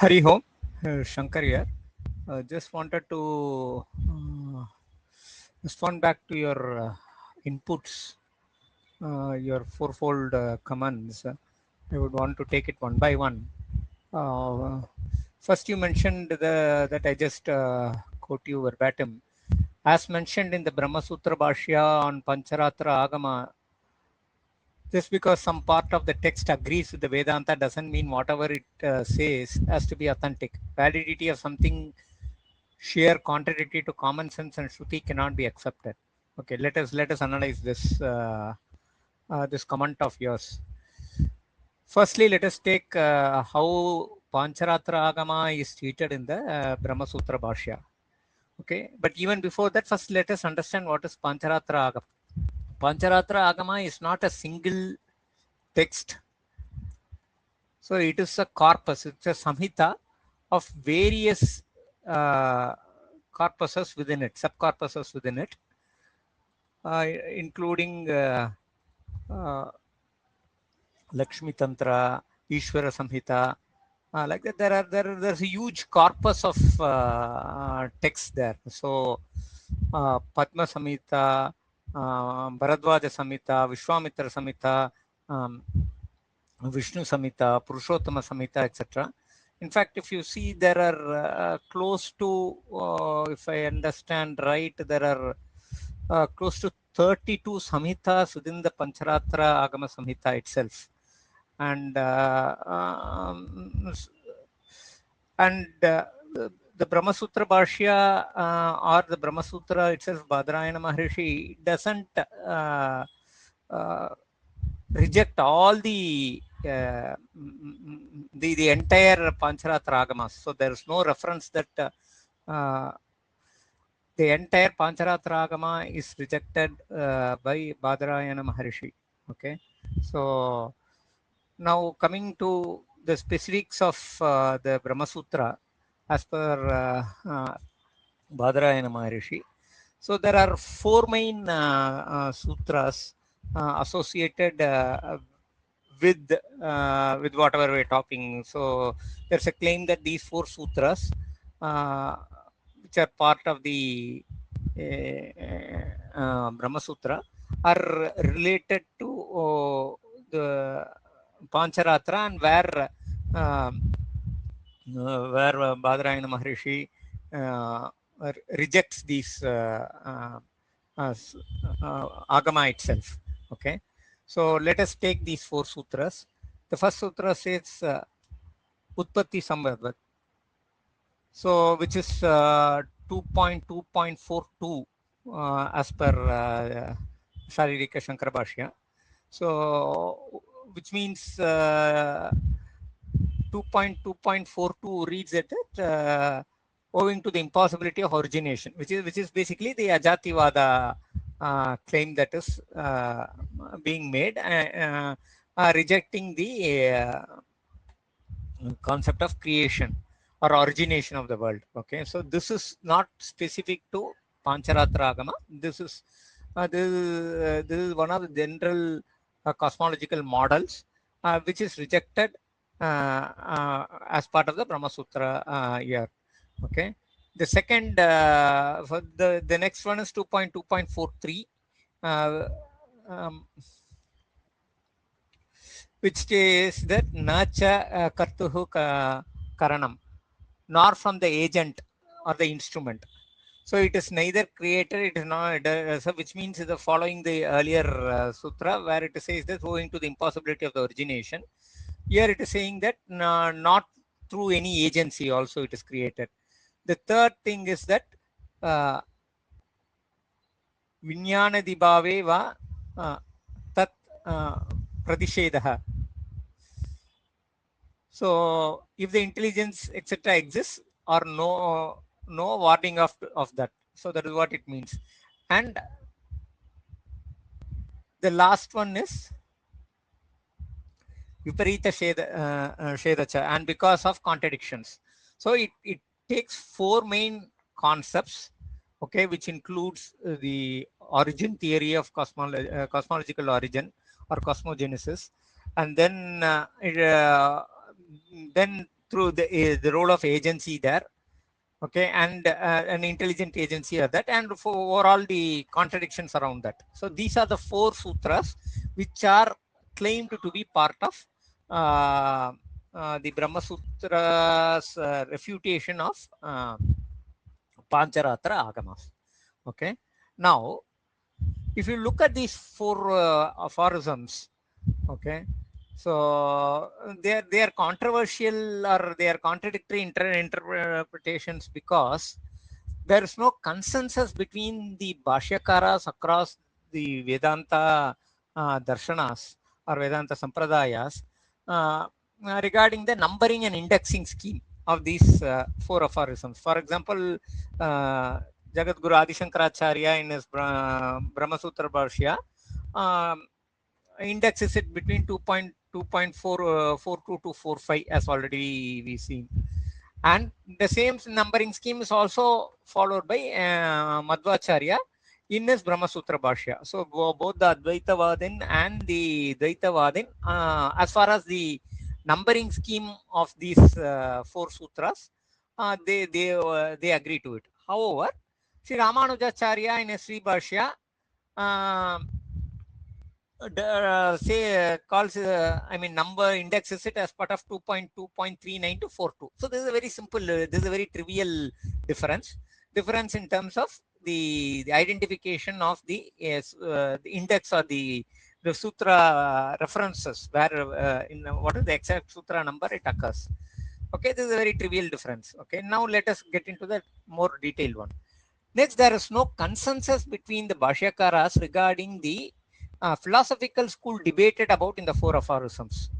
Hari Om, Shankar here. Just wanted to respond back to your inputs, your fourfold commands. I would want to take it one by one. First, you mentioned that I just quote you verbatim. As mentioned in the Brahma Sutra Bhashya on Pancharatra Agama, just because some part of the text agrees with the Vedanta doesn't mean whatever it says has to be authentic. Validity of something sheer contradictory to common sense and Shruti cannot be accepted. Okay, let us analyze this this comment of yours. Firstly, let us take how Pancharatra Agama is treated in the Brahma Sutra Bhashya. Okay, but even before that, first let us understand what is Pancharatra Agama. Pancharatra Agama is not a single text. So it is a corpus, it's a samhita of various corpuses within it, subcorpuses within it, including Lakshmi Tantra, Ishvara Samhita, like that. There's a huge corpus of texts there. So Padma Samhita, Bharadwaja Samhita, Vishwamitra Samhita, Vishnu Samhita, Purushottama Samhita, etc. In fact, if you see, there are close to, if I understand right, there are close to 32 Samhitas within the Pancharatra Agama Samhita itself. And the Brahma Sutra Bhashya or the Brahma Sutra itself, Badarayana Maharishi doesn't reject all the entire Pancharatra Agamas. So there is no reference that the entire Pancharatra Agama is rejected by Badarayana Maharishi. Okay, so now coming to the specifics of the Brahma Sutra as per Badarayana Maharishi. So there are four main sutras associated with whatever we're talking. So there's a claim that these four sutras, which are part of the Brahma Sutra, are related to the Pancharatra, and where Badarayana Maharishi rejects these Agama itself. Okay, so let us take these four sutras. The first sutra says Utpatti Sambhava, so which is 2.2.42 as per Sharirika Shankara Bhashya. So which means 2.2.42 reads it owing to the impossibility of origination, which is basically the Ajativada claim that is being made, rejecting the concept of creation or origination of the world. Okay, so this is not specific to Pancharatra Agama. This is one of the general cosmological models which is rejected as part of the Brahma Sutra here. Okay, the second for the next one is 2.2.43, which says that nacha kartuhu karanam, nor from the agent or the instrument. So it is neither creator, it is not, so which means the following the earlier sutra where it says that owing to the impossibility of the origination. Here it is saying that not through any agency also it is created. The third thing is that Vinyana Dibhave va tat pradishedaha. So if the intelligence etc. exists or no warning of that. So that is what it means. And the last one is Viparita Shedacha, and because of contradictions. So it takes four main concepts, okay, which includes the origin theory of cosmological origin or cosmogenesis, and then through the role of agency there. Okay, and an intelligent agency of that, and for overall the contradictions around that. So these are the 4 sutras which are claimed to be part of the Brahma Sutra's refutation of Pancharatra Agamas. Okay, now if you look at these 4 aphorisms, okay, so they are controversial, or they are contradictory interpretations, because there is no consensus between the Bhashyakaras across the Vedanta darshanas or Vedanta sampradayas regarding the numbering and indexing scheme of these 4 aphorisms. For example, Jagadguru Adi Shankaracharya in his Brahma Sutra Bhashya indexes it between 2.42 to 45, as already we seen. And the same numbering scheme is also followed by Madhvacharya in his Brahma Sutra Bhashya. So both the Advaitavadin and the Dvaitavadin, as far as the numbering scheme of these 4 sutras, they agree to it. However, Sri Ramanujacharya in his Sri Bhashya calls number indexes it as part of 2.2.39 to 42. So this is a very simple, this is a very trivial difference in terms of the identification of the index or the sutra references, where in what is the exact sutra number it occurs. Okay, this is a very trivial difference. Okay, now let us get into the more detailed one. Next, there is no consensus between the Bhashyakaras regarding the philosophical school debated about in the 4 aphorisms.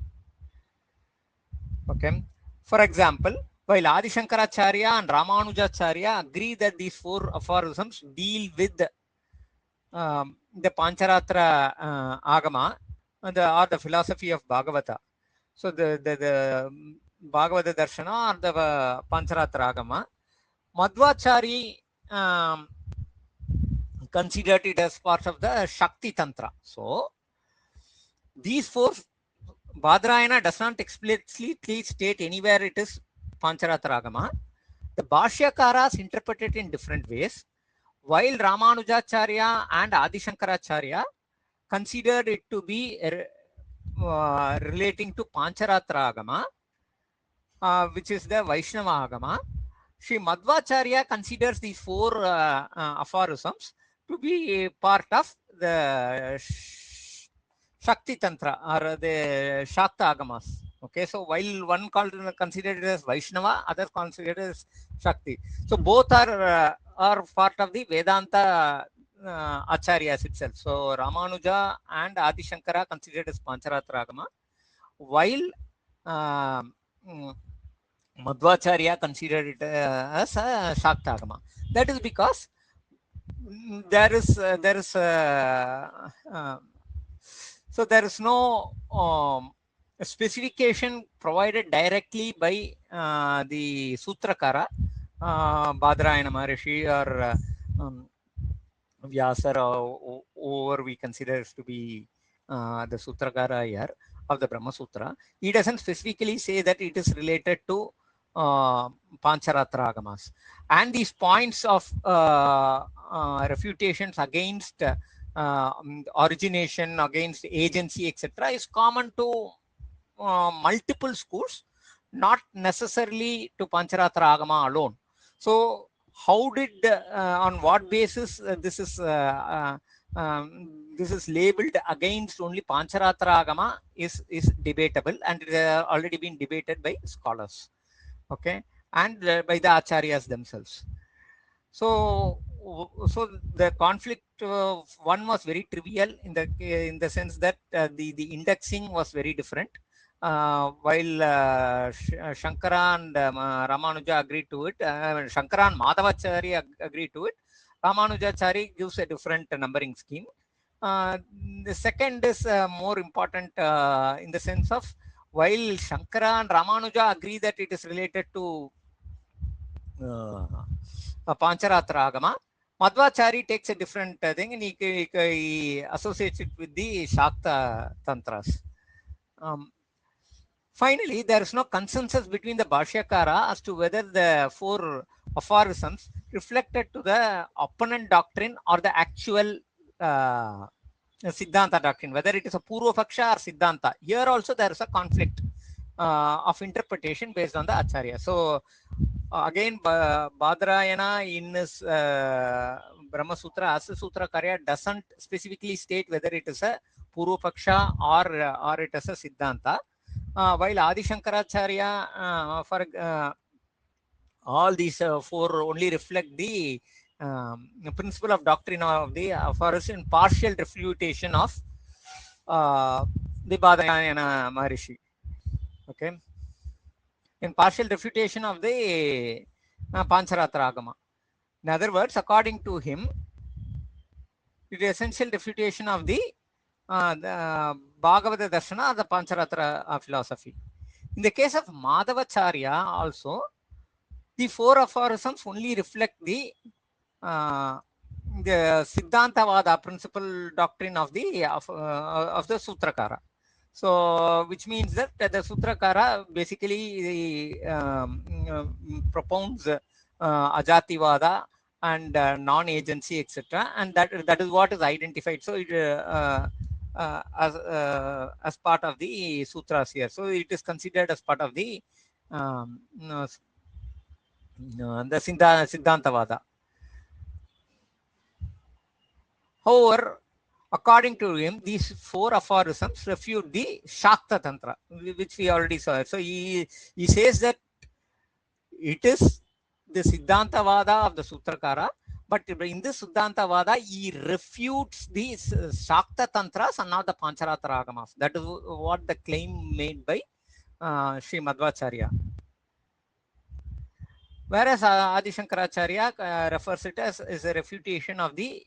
Okay, for example, while Adi Shankaracharya and Ramanujacharya agree that these 4 aphorisms deal with the Pancharatra Agama, or the philosophy of Bhagavata. So the Bhagavata Darshana or the Pancharatra Agama, Madhvacharya considered it as part of the Shakti Tantra. So these 4, Badrayana does not explicitly state anywhere it is Pancharatra Agama. The Bhashyakaras interpret it in different ways, while Ramanujacharya and Adi Shankaracharya considered it to be relating to Pancharatra Agama, which is the Vaishnava Agama. Sri Madhvacharya considers these 4 aphorisms to be part of the Shakti Tantra or the Shakta Agamas. Okay, so while one considered as Vaishnava, other considered as Shakti. So both are part of the Vedanta Acharyas itself. So Ramanuja and Adi Shankara considered as Pancharatra Agama, while Madhvacharya considered it as a Shakta Agama. That is because there is no specification provided directly by the Sutrakara, Badrayana Maharishi or Vyasar, or we consider to be the Sutrakara here of the Brahma Sutra. He doesn't specifically say that it is related to Pancharatra Agamas. And these points of refutations against origination, against agency, etc., is common to multiple schools, not necessarily to Pancharatra Agama alone. So how did, on what basis this is labeled against only Pancharatra Agama is debatable, and it has already been debated by scholars, okay, and by the acharyas themselves. So the conflict one was very trivial in the sense that the indexing was very different. While Shankara and Ramanuja agreed to it, Shankara and Madhavacharya agreed to it, Ramanujacharya gives a different numbering scheme. The second is more important in the sense of, while Shankara and Ramanuja agree that it is related to Pancharatra Agama, Madhvacharya takes a different thing, and he associates it with the Shakta Tantras. Finally, there is no consensus between the Bhashyakara as to whether the 4 aphorisms reflected to the opponent doctrine or the actual Siddhanta doctrine, whether it is a Purvapaksha or Siddhanta. Here also there is a conflict of interpretation based on the Acharya. So again, Badrayana in his Brahma Sutra, Asa Sutra Karya doesn't specifically state whether it is a Purvapaksha or it is a Siddhanta. While Adi Shankaracharya, for all these 4 only reflect the principle of doctrine of the aphorism in partial refutation of the Badrayana Maharishi. Okay, in partial refutation of the Pancharatra Agama. In other words, according to him, it is essential refutation of the Bhagavata Darshana or the Pancharatra philosophy. In the case of Madhavacharya also, the 4 aphorisms only reflect the Siddhantavada principle doctrine of the Sutrakara. So, which means that the Sutrakara basically propounds Ajativada and non-agency, etc., and that is what is identified. So, it as part of the sutras here. So, it is considered as part of the Siddhantavada. However, according to him, these 4 aphorisms refute the Shakta Tantra, which we already saw. So he says that it is the Siddhantavada of the Sutrakara, but in this Siddhantavada, he refutes the Shakta Tantras and not the Pancharatra Agamas. That is what the claim made by Sri Madhvacharya. Whereas Adi Shankaracharya refers it as a refutation of the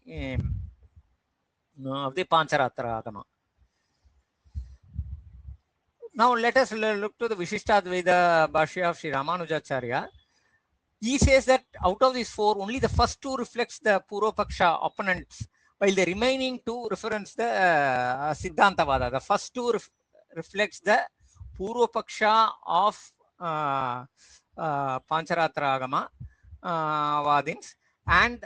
Pancharatra Agama. Now let us look to the Vishishtadvaita Bhashya of Sri Ramanujacharya. He says that out of these 4, only the first 2 reflects the Purvapaksha opponents, while the remaining 2 reference the Siddhantavada. The first 2 reflects the Purvapaksha of Pancharatra Agama Vadins, and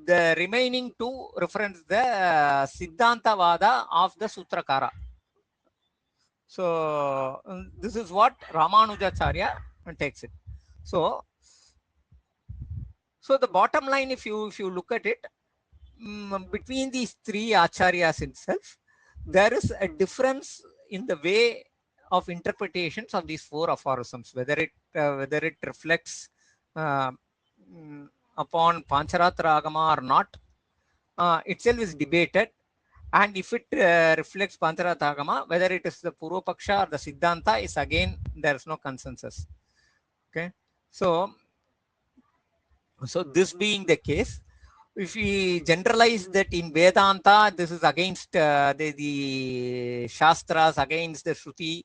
the remaining 2 reference the Siddhantavada of the Sutrakara. So this is what Ramanujacharya takes it. So the bottom line, if you look at it, between these 3 acharyas itself, there is a difference in the way of interpretations of these 4 aphorisms, whether it reflects upon Pancharatra Agama or not, itself is debated. And if it reflects Pancharatra Agama, whether it is the Purvapaksha or the Siddhanta, is again there is no consensus. Okay, so this being the case, if we generalize that in Vedanta, this is against the Shastras, against the Shruti,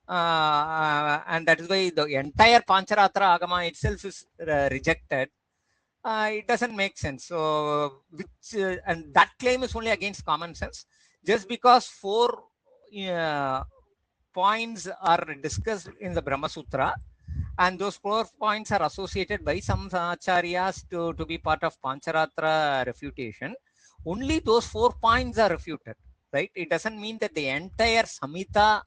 and that is why the entire Pancharatra Agama itself is rejected. It doesn't make sense. So, and that claim is only against common sense. Just because 4 points are discussed in the Brahma Sutra, and those 4 points are associated by some acharyas to be part of Pancharatra refutation, only those 4 points are refuted, right? It doesn't mean that the entire Samhita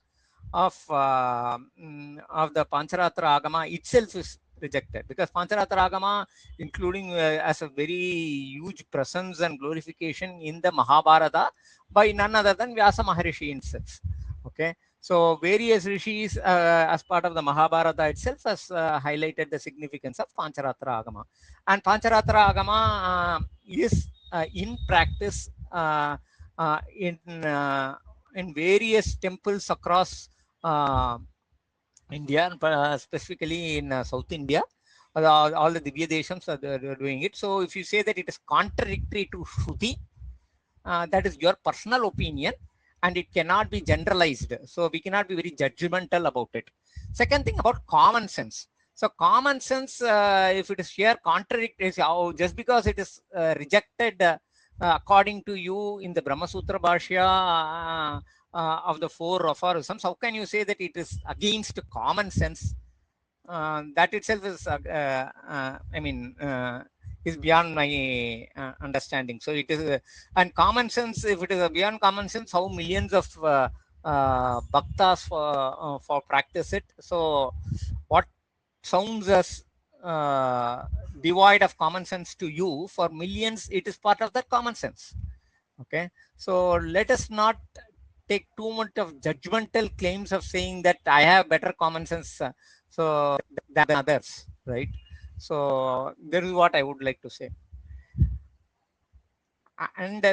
of the Pancharatra Agama itself is rejected, because Pancharatra Agama, including as a very huge presence and glorification in the Mahabharata by none other than Vyasa Maharishi himself. Okay, so various rishis as part of the Mahabharata itself has highlighted the significance of Pancharatra Agama, and Pancharatra Agama is in practice in various temples across India, specifically in South India. All the Divya Deshams are doing it. So if you say that it is contradictory to Shruti, that is your personal opinion, and it cannot be generalized. So we cannot be very judgmental about it. Second thing about common sense. So common sense, if it is here contradictory, just because it is rejected according to you in the Brahma Sutra Bhashya of the four aphorisms, how can you say that it is against common sense? That itself is, is beyond my understanding. So it is, and common sense, if it is beyond common sense, how millions of bhaktas for practice it? So what sounds as devoid of common sense to you, for millions, it is part of that common sense. Okay, so let us not take too much of judgmental claims of saying that I have better common sense so than others, right? So that is what I would like to say. And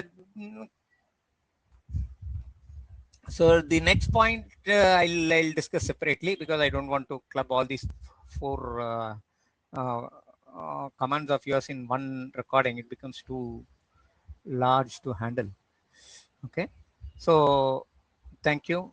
so the next point I'll discuss separately, because I don't want to club all these four commands of yours in one recording. It becomes too large to handle. Okay, so thank you.